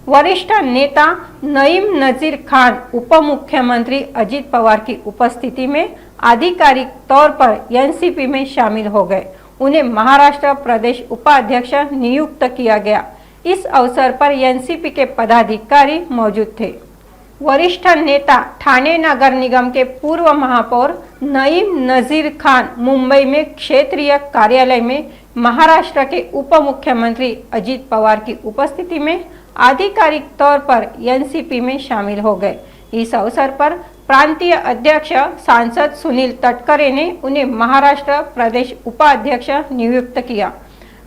वरिष्ठ नेता नईम नजीर खान उप मुख्यमंत्री अजित पवार की उपस्थिति में आधिकारिक तौर पर एनसीपी में शामिल हो गए। उन्हें महाराष्ट्र प्रदेश उपाध्यक्ष नियुक्त किया गया। इस अवसर पर एनसीपी के पदाधिकारी मौजूद थे। वरिष्ठ नेता ठाणे नगर निगम के पूर्व महापौर नईम नजीर खान मुंबई में क्षेत्रीय कार्यालय में महाराष्ट्र के उप मुख्यमंत्री अजित पवार की उपस्थिति में आधिकारिक तौर पर एनसीपी में शामिल हो गए। इस अवसर पर प्रांतीय अध्यक्ष सांसद सुनील तटकरे ने उन्हें महाराष्ट्र प्रदेश उपाध्यक्ष नियुक्त किया।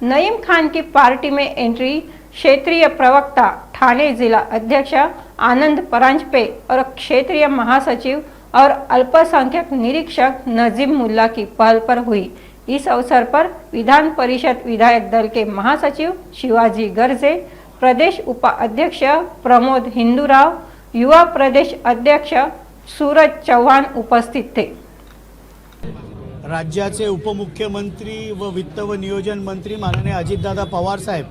नईम खान की पार्टी में एंट्री क्षेत्रीय प्रवक्ता ठाणे जिला अध्यक्ष आनंद परांजपे और क्षेत्रीय महासचिव और अल्पसंख्यक निरीक्षक नजीम मुल्ला की पहल पर हुई। इस अवसर पर विधान परिषद विधायक दल के महासचिव शिवाजी गर्जे, प्रदेश उपाध्यक्ष प्रमोद हिंदूराव, युवा प्रदेश अध्यक्ष सूरज चौहान उपस्थित थे। राज्याचे उपमुख्यमंत्री व वित्त व नियोजन मंत्री माननीय अजितदादा पवार साहेब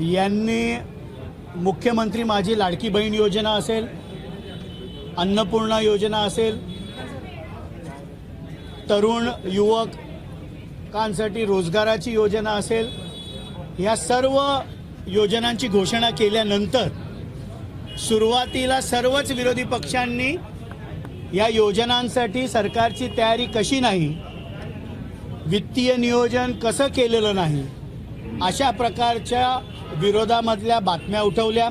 यांनी मुख्यमंत्री माझी लाडकी बहीण योजना असेल, अन्नपूर्णा योजना असेल, तरुण युवकांसाठी रोजगाराची योजना असेल, या सर्व योजनांची घोषणा केल्यानंतर सुरुवातीला सर्वच विरोधी पक्षांनी या योजनांसाठी सरकारची तयारी कशी नाही, वित्तीय नियोजन कसं केलेलं नाही, अशा प्रकारच्या विरोधामधल्या बातम्या उठवल्या।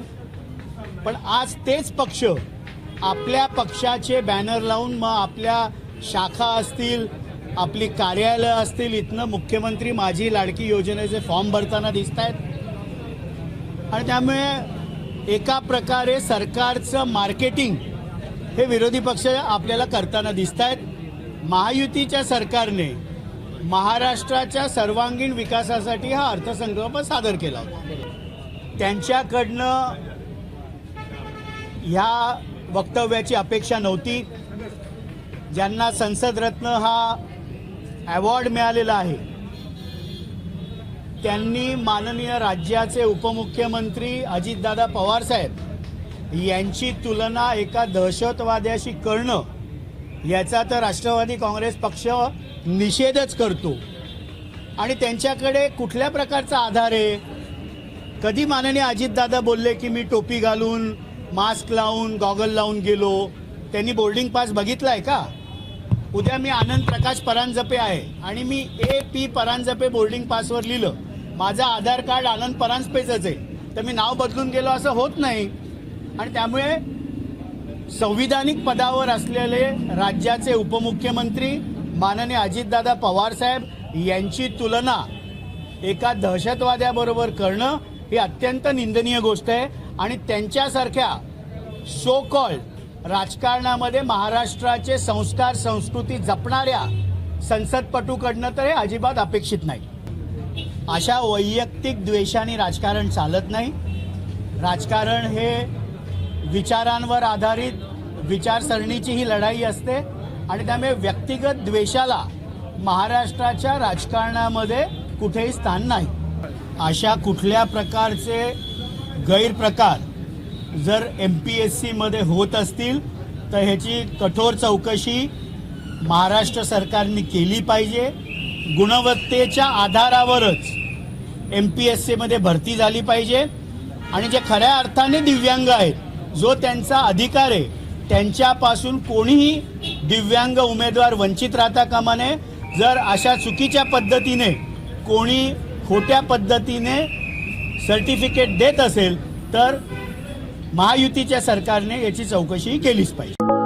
पण आज तेच पक्ष आपल्या पक्षाचे बॅनर लावून मग आपल्या शाखा असतील, आपली कार्यालय असतील, इथनं मुख्यमंत्री माझी लाडकी योजनेचे फॉर्म भरताना दिसत आहेत। आणि त्यामुळे एका प्रकारे सरकारचं मार्केटिंग हे विरोधी पक्ष आपल्याला करताना दिसत आहेत। महायुतीच्या सरकारने महाराष्ट्राच्या सर्वांगीण विकासासाठी हा अर्थसंकल्प सादर केला होता। त्यांच्याकडनं ह्या वक्तव्याची अपेक्षा नव्हती। ज्यांना संसद रत्न हा अवॉर्ड मिळालेला आहे त्यांनी माननीय राज्याचे उपमुख्यमंत्री अजितदादा पवार साहेब यांची तुलना एका दहशतवाद्याशी करणं याचा तर राष्ट्रवादी काँग्रेस पक्ष निषेधच करतो। आणि त्यांच्याकडे कुठल्या प्रकारचा आधार आहे? कधी माननीय अजितदादा बोलले की मी टोपी घालून, मास्क लावून, गॉगल लावून गेलो? त्यांनी बोर्डिंग पास बघितलाय का? उद्या मी आनंद प्रकाश परांजपे आहे आणि मी AP परांजपे बोर्डिंग पासवर लिहिलं, माझं आधार कार्ड आनंद परांजपेच आहे, तर मी नाव बदलून गेलो असं होत नाही। आणि त्यामुळे संविधानिक पदावर असलेले राज्याचे उपमुख्यमंत्री माननीय अजितदादा पवार साहेब यांची तुलना एका दहशतवाद्याबरोबर करणं ही अत्यंत निंदनीय गोष्ट आहे। आणि त्यांच्यासारख्या सो कॉल्ड राजकारणामध्ये महाराष्ट्राचे संस्कार संस्कृती जपणाऱ्या संसदपटूकडनं तर हे अजिबात अपेक्षित नाही। अशा वैयक्तिक द्वेषाने राजकारण चालत नाही। राजकारण हे विचारांवर आधारित विचारसरणीची ही लढाई असते आणि त्यामुळे व्यक्तिगत द्वेषाला महाराष्ट्राच्या राजकारणामध्ये कुठेही स्थान नाही। अशा कुठल्या प्रकारचे गैरप्रकार जर MPSC मध्ये होत असतील तर ह्याची कठोर चौकशी महाराष्ट्र सरकारने केली पाहिजे। गुणवत्तेच्या आधारावरच MPSC मध्ये भरती झाली पाहिजे आणि जे खऱ्या अर्थाने दिव्यांग आहेत, जो त्यांचा अधिकार आहे, त्यांच्यापासून कोणीही दिव्यांग उमेदवार वंचित राहता कामा नये। जर अशा चुकीच्या पद्धतीने कोणी खोट्या पद्धतीने सर्टिफिकेट देत असेल तर महायुतीच्या सरकारने याची चौकशी केलीच पाहिजे।